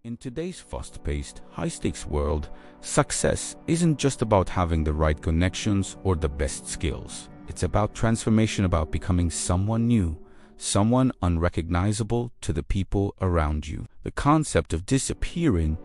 In today's fast-paced, high-stakes world, success isn't just about having the right connections or the best skills. It's about transformation, about becoming someone new, someone unrecognizable to the people around you. The concept of disappearing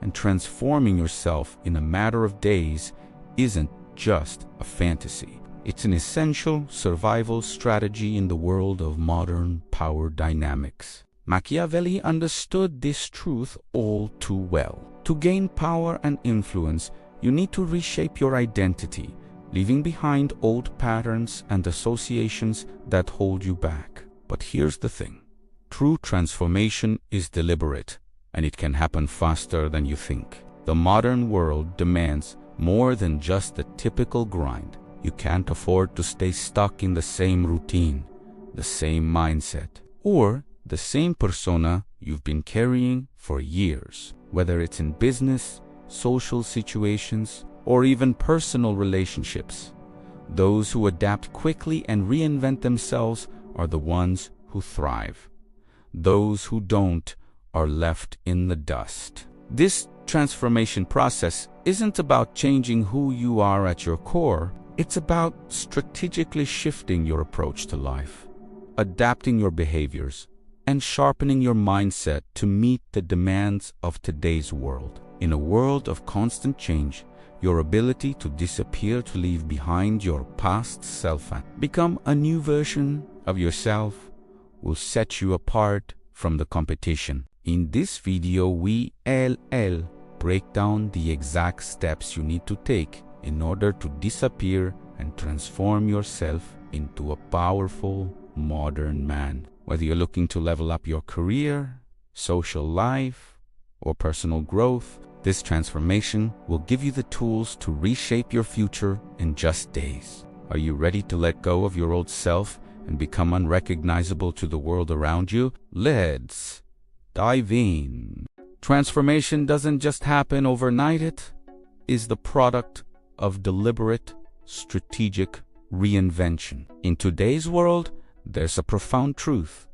and transforming yourself in a matter of days isn't just a fantasy. It's an essential survival strategy in the world of modern power dynamics. Machiavelli understood this truth all too well. To gain power and influence, you need to reshape your identity, leaving behind old patterns and associations that hold you back. But here's the thing. True transformation is deliberate, and it can happen faster than you think. The modern world demands more than just the typical grind. You can't afford to stay stuck in the same routine, the same mindset, or the same persona you've been carrying for years. Whether it's in business, social situations, or even personal relationships, those who adapt quickly and reinvent themselves are the ones who thrive. Those who don't are left in the dust. This transformation process isn't about changing who you are at your core. It's about strategically shifting your approach to life, adapting your behaviors, and sharpening your mindset to meet the demands of today's world. In a world of constant change, your ability to disappear, to leave behind your past self and become a new version of yourself will set you apart from the competition. In this video, we break down the exact steps you need to take in order to disappear and transform yourself into a powerful modern man. Whether you're looking to level up your career, social life, or personal growth, this transformation will give you the tools to reshape your future in just days. Are you ready to let go of your old self and become unrecognizable to the world around you? Let's dive in. Transformation doesn't just happen overnight. It is the product of deliberate, strategic reinvention. In today's world, there's a profound truth.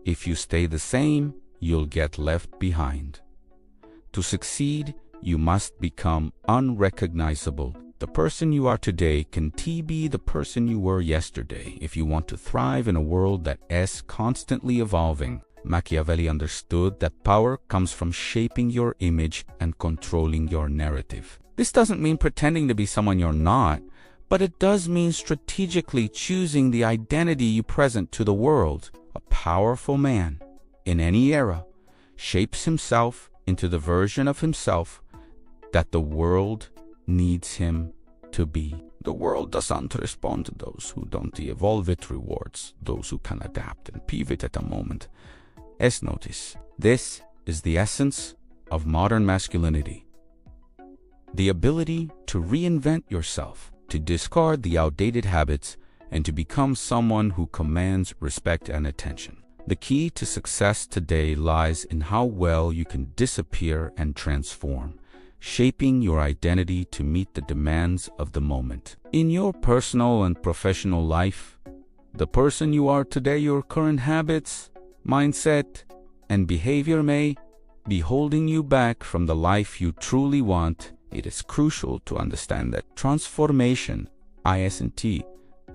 If you stay the same, you'll get left behind. To succeed, you must become unrecognizable. The person you are today can be the person you were yesterday if you want to thrive in a world that is constantly evolving. Machiavelli understood that power comes from shaping your image and controlling your narrative. This doesn't mean pretending to be someone you're not, but it does mean strategically choosing the identity you present to the world. A powerful man, in any era, shapes himself into the version of himself that the world needs him to be. The world doesn't respond to those who don't evolve. It rewards those who can adapt and pivot at a moment. As notice, this is the essence of modern masculinity. The ability to reinvent yourself, to discard the outdated habits, and to become someone who commands respect and attention. The key to success today lies in how well you can disappear and transform, shaping your identity to meet the demands of the moment. In your personal and professional life, the person you are today, your current habits, mindset, and behavior may be holding you back from the life you truly want. It is crucial to understand that transformation isn't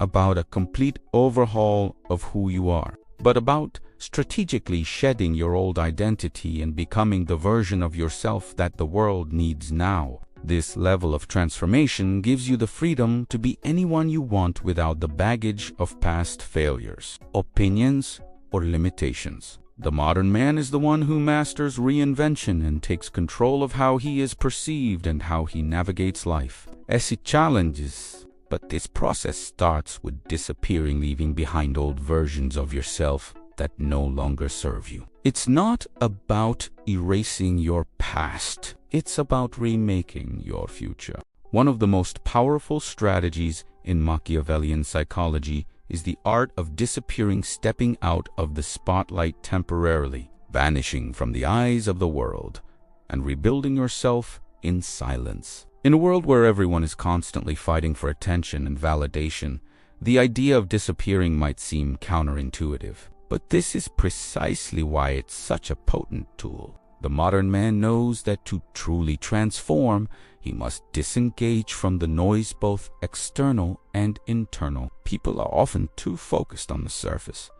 about a complete overhaul of who you are, but about strategically shedding your old identity and becoming the version of yourself that the world needs now. This level of transformation gives you the freedom to be anyone you want without the baggage of past failures, opinions, or limitations. The modern man is the one who masters reinvention and takes control of how he is perceived and how he navigates life. As he challenges, but this process starts with disappearing, leaving behind old versions of yourself that no longer serve you. It's not about erasing your past. It's about remaking your future. One of the most powerful strategies in Machiavellian psychology is the art of disappearing, stepping out of the spotlight temporarily, vanishing from the eyes of the world, and rebuilding yourself in silence. In a world where everyone is constantly fighting for attention and validation, the idea of disappearing might seem counterintuitive. But this is precisely why it's such a potent tool. The modern man knows that to truly transform, he must disengage from the noise, both external and internal. People are often too focused on the surface,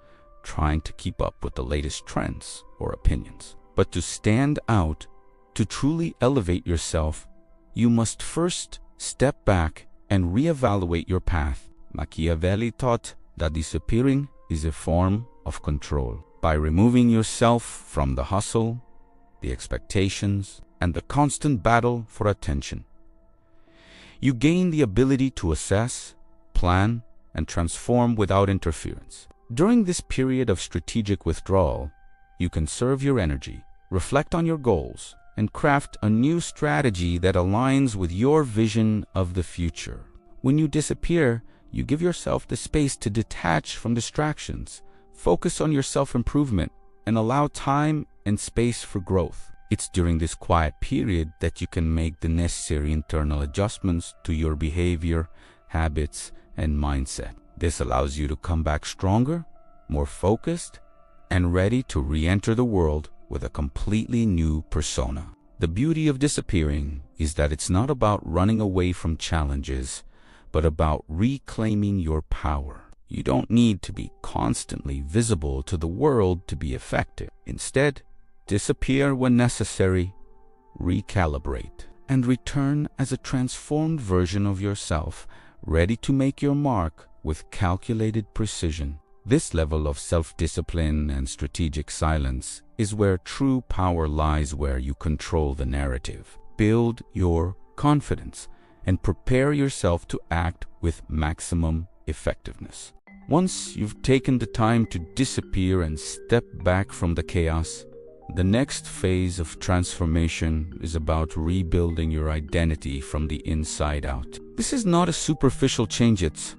trying to keep up with the latest trends or opinions. But to stand out, to truly elevate yourself, you must first step back and reevaluate your path. Machiavelli taught that disappearing is a form of control. By removing yourself from the hustle, the expectations, and the constant battle for attention, you gain the ability to assess, plan, and transform without interference. During this period of strategic withdrawal, you conserve your energy, reflect on your goals, and craft a new strategy that aligns with your vision of the future. When you disappear, you give yourself the space to detach from distractions, focus on your self-improvement, and allow time and space for growth. It's during this quiet period that you can make the necessary internal adjustments to your behavior, habits, and mindset. This allows you to come back stronger, more focused, and ready to re-enter the world with a completely new persona. The beauty of disappearing is that it's not about running away from challenges, but about reclaiming your power. You don't need to be constantly visible to the world to be effective. Instead, disappear when necessary, recalibrate, and return as a transformed version of yourself, ready to make your mark with calculated precision. This level of self-discipline and strategic silence is where true power lies, where you control the narrative, build your confidence, and prepare yourself to act with maximum effectiveness. Once you've taken the time to disappear and step back from the chaos, the next phase of transformation is about rebuilding your identity from the inside out. This is not a superficial change, it's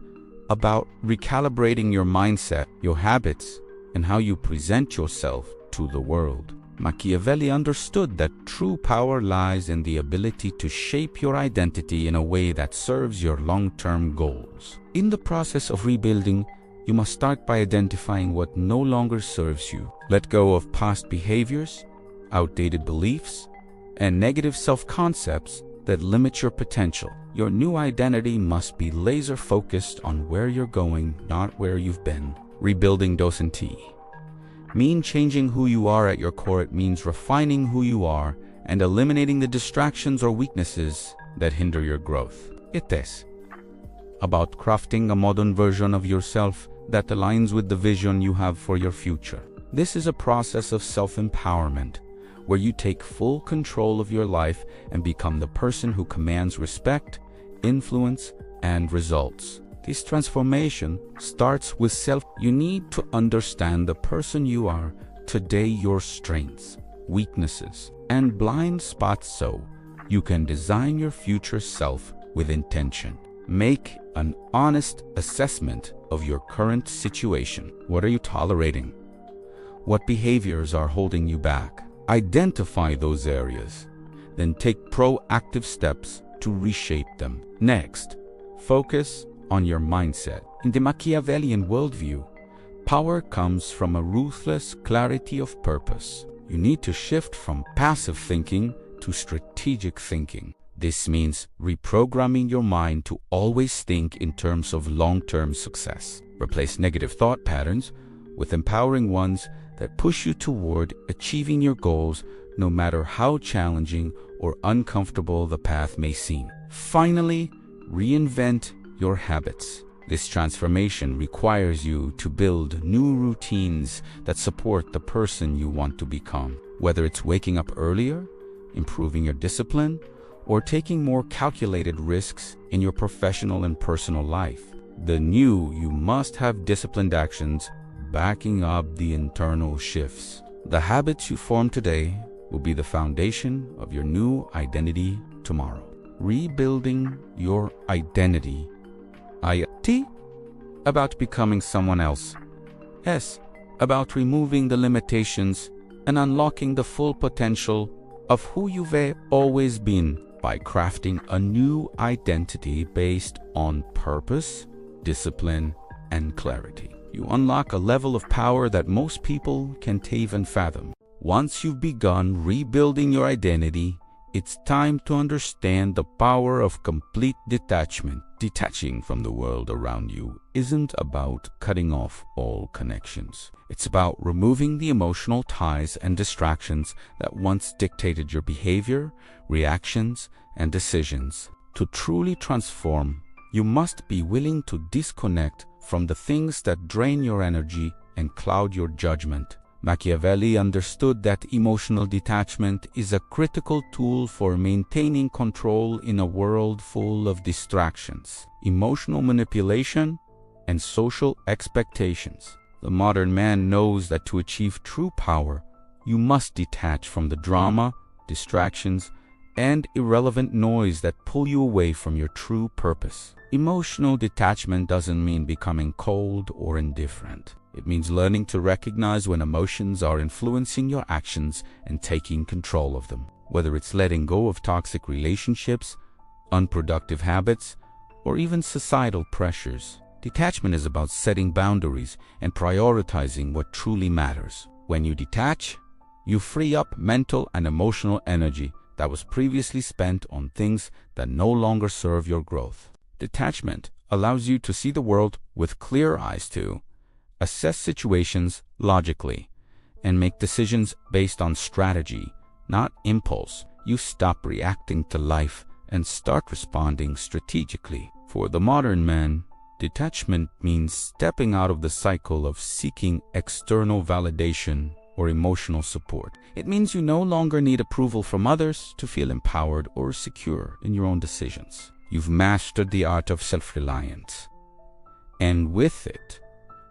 about recalibrating your mindset, your habits, and how you present yourself to the world. Machiavelli understood that true power lies in the ability to shape your identity in a way that serves your long-term goals. In the process of rebuilding, you must start by identifying what no longer serves you. Let go of past behaviors, outdated beliefs, and negative self-concepts that limit your potential. Your new identity must be laser-focused on where you're going, not where you've been. Rebuilding doesn't mean changing who you are at your core. It means refining who you are and eliminating the distractions or weaknesses that hinder your growth. It is about crafting a modern version of yourself that aligns with the vision you have for your future. This is a process of self-empowerment, where you take full control of your life and become the person who commands respect, influence, and results. This transformation starts with self. You need to understand the person you are today, your strengths, weaknesses, and blind spots, so you can design your future self with intention. Make an honest assessment of your current situation. What are you tolerating? What behaviors are holding you back? Identify those areas, then take proactive steps to reshape them. Next, focus on your mindset. In the Machiavellian worldview, power comes from a ruthless clarity of purpose. You need to shift from passive thinking to strategic thinking. This means reprogramming your mind to always think in terms of long-term success. Replace negative thought patterns with empowering ones that push you toward achieving your goals, no matter how challenging or uncomfortable the path may seem. Finally, reinvent your habits. This transformation requires you to build new routines that support the person you want to become. Whether it's waking up earlier, improving your discipline, or taking more calculated risks in your professional and personal life, you must have disciplined actions backing up the internal shifts. The habits you form today will be the foundation of your new identity tomorrow. Rebuilding your identity. I-T, about becoming someone else. S, about removing the limitations and unlocking the full potential of who you've always been. By crafting a new identity based on purpose, discipline, and clarity, you unlock a level of power that most people can't even fathom. Once you've begun rebuilding your identity, it's time to understand the power of complete detachment. Detaching from the world around you isn't about cutting off all connections. It's about removing the emotional ties and distractions that once dictated your behavior, reactions, and decisions. To truly transform, you must be willing to disconnect from the things that drain your energy and cloud your judgment. Machiavelli understood that emotional detachment is a critical tool for maintaining control in a world full of distractions, emotional manipulation, and social expectations. The modern man knows that to achieve true power, you must detach from the drama, distractions, and irrelevant noise that pull you away from your true purpose. Emotional detachment doesn't mean becoming cold or indifferent. It means learning to recognize when emotions are influencing your actions and taking control of them. Whether it's letting go of toxic relationships, unproductive habits, or even societal pressures. Detachment is about setting boundaries and prioritizing what truly matters. When you detach, you free up mental and emotional energy that was previously spent on things that no longer serve your growth. Detachment allows you to see the world with clear eyes to assess situations logically, and make decisions based on strategy, not impulse. You stop reacting to life and start responding strategically. For the modern man, detachment means stepping out of the cycle of seeking external validation or emotional support. It means you no longer need approval from others to feel empowered or secure in your own decisions. You've mastered the art of self-reliance, and with it,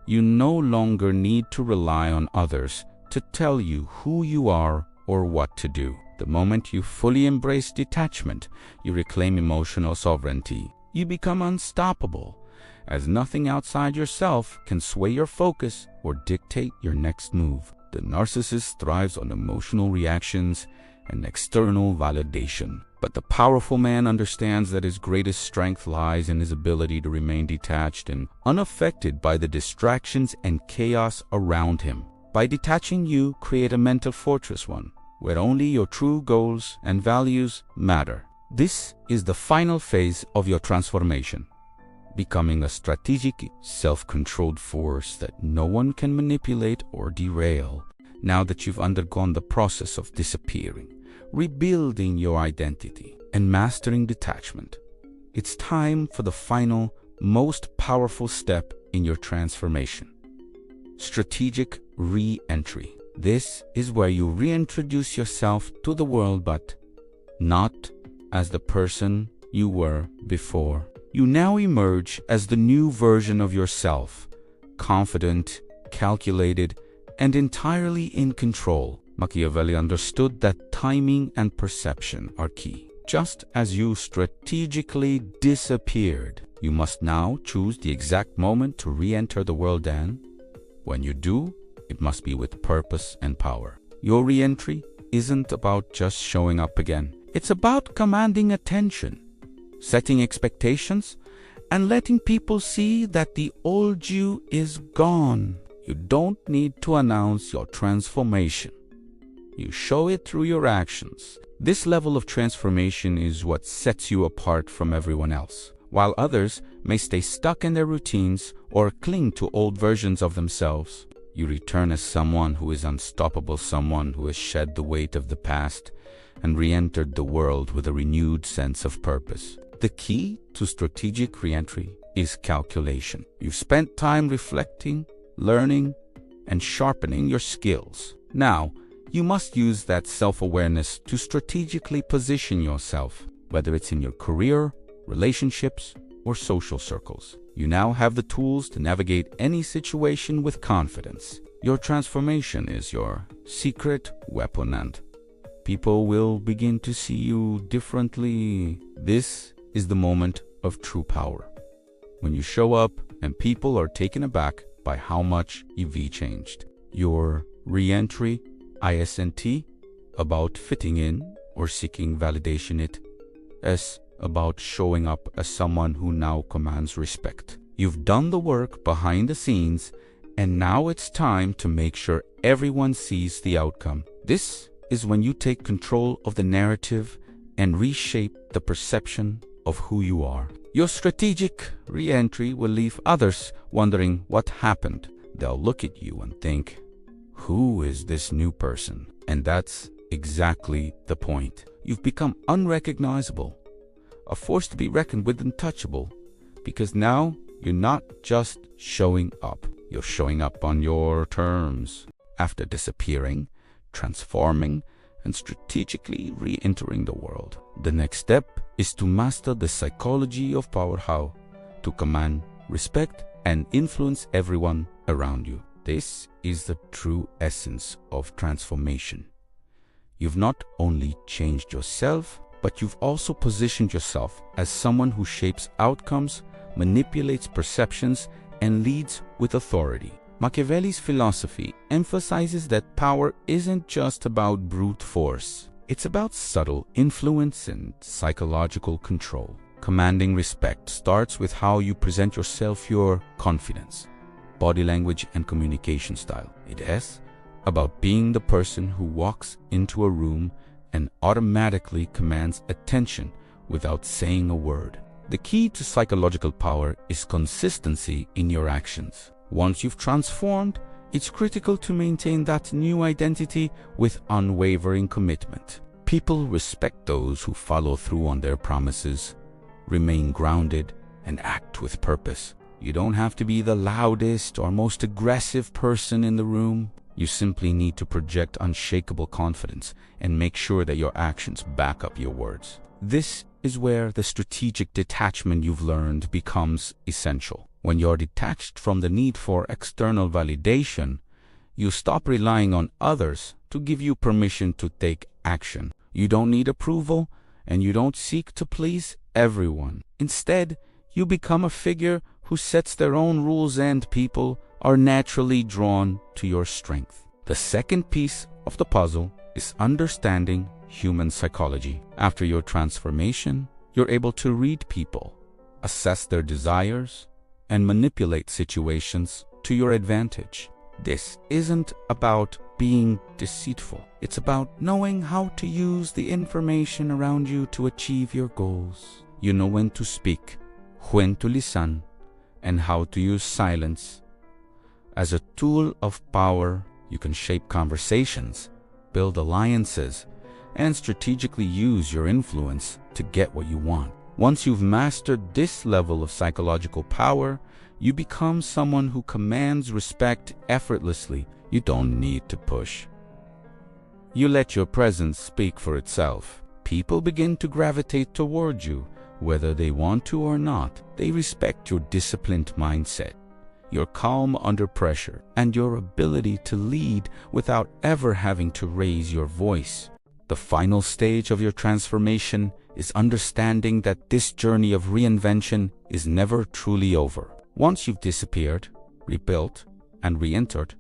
you no longer need to rely on others to tell you who you are or what to do. The moment you fully embrace detachment, you reclaim emotional sovereignty. You become unstoppable, as nothing outside yourself can sway your focus or dictate your next move. The narcissist thrives on emotional reactions and external validation. But the powerful man understands that his greatest strength lies in his ability to remain detached and unaffected by the distractions and chaos around him. By detaching, you create a mental fortress, one where only your true goals and values matter. This is the final phase of your transformation, becoming a strategic, self-controlled force that no one can manipulate or derail. Now that you've undergone the process of disappearing, rebuilding your identity, and mastering detachment, it's time for the final, most powerful step in your transformation: strategic re-entry. This is where you reintroduce yourself to the world, but not as the person you were before. You now emerge as the new version of yourself, confident, calculated, and entirely in control. Machiavelli understood that timing and perception are key. Just as you strategically disappeared, you must now choose the exact moment to re-enter the world, and when you do, it must be with purpose and power. Your re-entry isn't about just showing up again. It's about commanding attention, setting expectations, and letting people see that the old you is gone. You don't need to announce your transformation. You show it through your actions. This level of transformation is what sets you apart from everyone else. While others may stay stuck in their routines or cling to old versions of themselves, you return as someone who is unstoppable, someone who has shed the weight of the past and re-entered the world with a renewed sense of purpose. The key to strategic re-entry is calculation. You've spent time reflecting, learning, and sharpening your skills. Now, you must use that self-awareness to strategically position yourself, whether it's in your career, relationships, or social circles. You now have the tools to navigate any situation with confidence. Your transformation is your secret weapon, and people will begin to see you differently. This is the moment of true power, when you show up and people are taken aback by how much you've changed. Your re-entry isn't about fitting in or seeking validation. It is about showing up as someone who now commands respect. You've done the work behind the scenes, And now it's time to make sure everyone sees the outcome. This is when you take control of the narrative and reshape the perception of who you are. Your strategic re-entry will leave others wondering what happened. They'll look at you and think, who is this new person? And that's exactly the point. You've become unrecognizable, a force to be reckoned with, untouchable, because now you're not just showing up. You're showing up on your terms. After disappearing, transforming, and strategically re-entering the world. The next step is to master the psychology of power. How to command, respect, and influence everyone around you. This is the true essence of transformation. You've not only changed yourself, but you've also positioned yourself as someone who shapes outcomes, manipulates perceptions, and leads with authority. Machiavelli's philosophy emphasizes that power isn't just about brute force. It's about subtle influence and psychological control. Commanding respect starts with how you present yourself, your confidence, body language, and communication style. It is about being the person who walks into a room and automatically commands attention without saying a word. The key to psychological power is consistency in your actions. Once you've transformed, it's critical to maintain that new identity with unwavering commitment. People respect those who follow through on their promises, remain grounded, and act with purpose. You don't have to be the loudest or most aggressive person in the room. You simply need to project unshakable confidence and make sure that your actions back up your words. This is where the strategic detachment you've learned becomes essential. When you're detached from the need for external validation, you stop relying on others to give you permission to take action. You don't need approval, and you don't seek to please everyone. Instead, you become a figure who sets their own rules, and people are naturally drawn to your strength. The second piece of the puzzle is understanding human psychology. After your transformation, you're able to read people, assess their desires, and manipulate situations to your advantage. This isn't about being deceitful. It's about knowing how to use the information around you to achieve your goals. You know when to speak, when to listen, and how to use silence. As a tool of power, you can shape conversations, build alliances, and strategically use your influence to get what you want. Once you've mastered this level of psychological power, you become someone who commands respect effortlessly. You don't need to push. You let your presence speak for itself. People begin to gravitate toward you, whether they want to or not. They respect your disciplined mindset, your calm under pressure, and your ability to lead without ever having to raise your voice. The final stage of your transformation is understanding that this journey of reinvention is never truly over. Once you've disappeared, rebuilt, and re-entered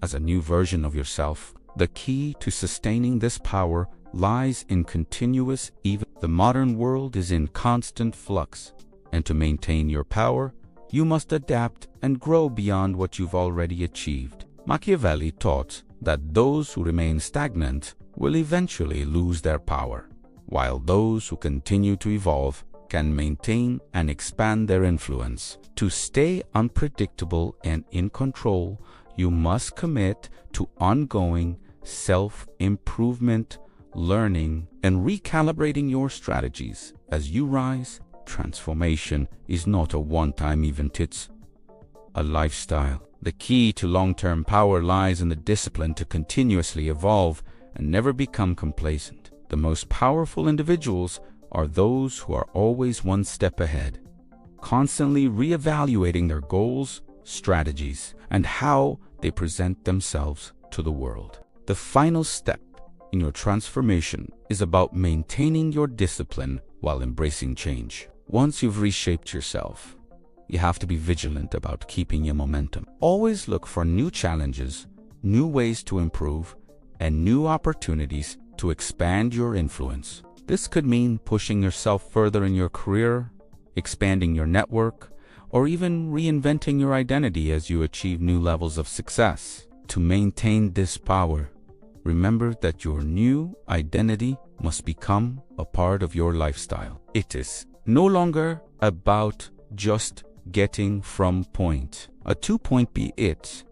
as a new version of yourself, the key to sustaining this power lies in continuous evolution. The modern world is in constant flux, and to maintain your power, you must adapt and grow beyond what you've already achieved. Machiavelli taught that those who remain stagnant will eventually lose their power, while those who continue to evolve can maintain and expand their influence. To stay unpredictable and in control, you must commit to ongoing self-improvement, learning, and recalibrating your strategies. As you rise, transformation is not a one-time event, it's a lifestyle. The key to long-term power lies in the discipline to continuously evolve and never become complacent. The most powerful individuals are those who are always one step ahead, constantly reevaluating their goals, strategies, and how they present themselves to the world. The final step in your transformation is about maintaining your discipline while embracing change. Once you've reshaped yourself, you have to be vigilant about keeping your momentum. Always look for new challenges, new ways to improve, and new opportunities to expand your influence. This could mean pushing yourself further in your career, expanding your network, or even reinventing your identity as you achieve new levels of success. To maintain this power, remember that your new identity must become a part of your lifestyle. It is no longer about just getting from point A to point B. It's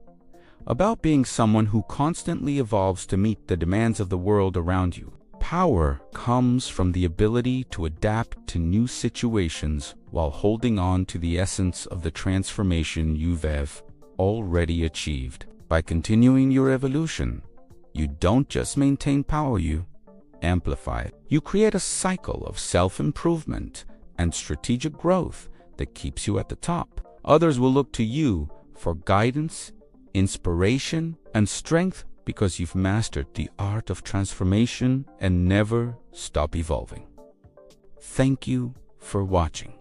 about being someone who constantly evolves to meet the demands of the world around you. Power comes from the ability to adapt to new situations while holding on to the essence of the transformation you've already achieved. By continuing your evolution, you don't just maintain power, you amplify it. You create a cycle of self-improvement and strategic growth that keeps you at the top. Others will look to you for guidance, inspiration, and strength because you've mastered the art of transformation and never stop evolving. Thank you for watching.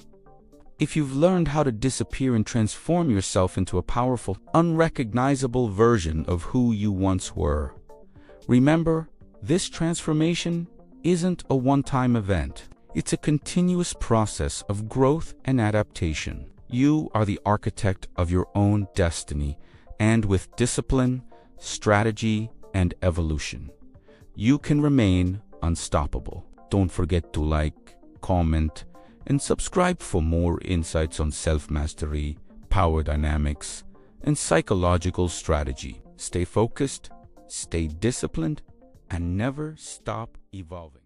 If you've learned how to disappear and transform yourself into a powerful, unrecognizable version of who you once were, remember, this transformation isn't a one-time event. It's a continuous process of growth and adaptation. You are the architect of your own destiny, and with discipline, strategy, and evolution, you can remain unstoppable. Don't forget to like, comment, and subscribe for more insights on self-mastery, power dynamics, and psychological strategy. Stay focused, stay disciplined, and never stop evolving.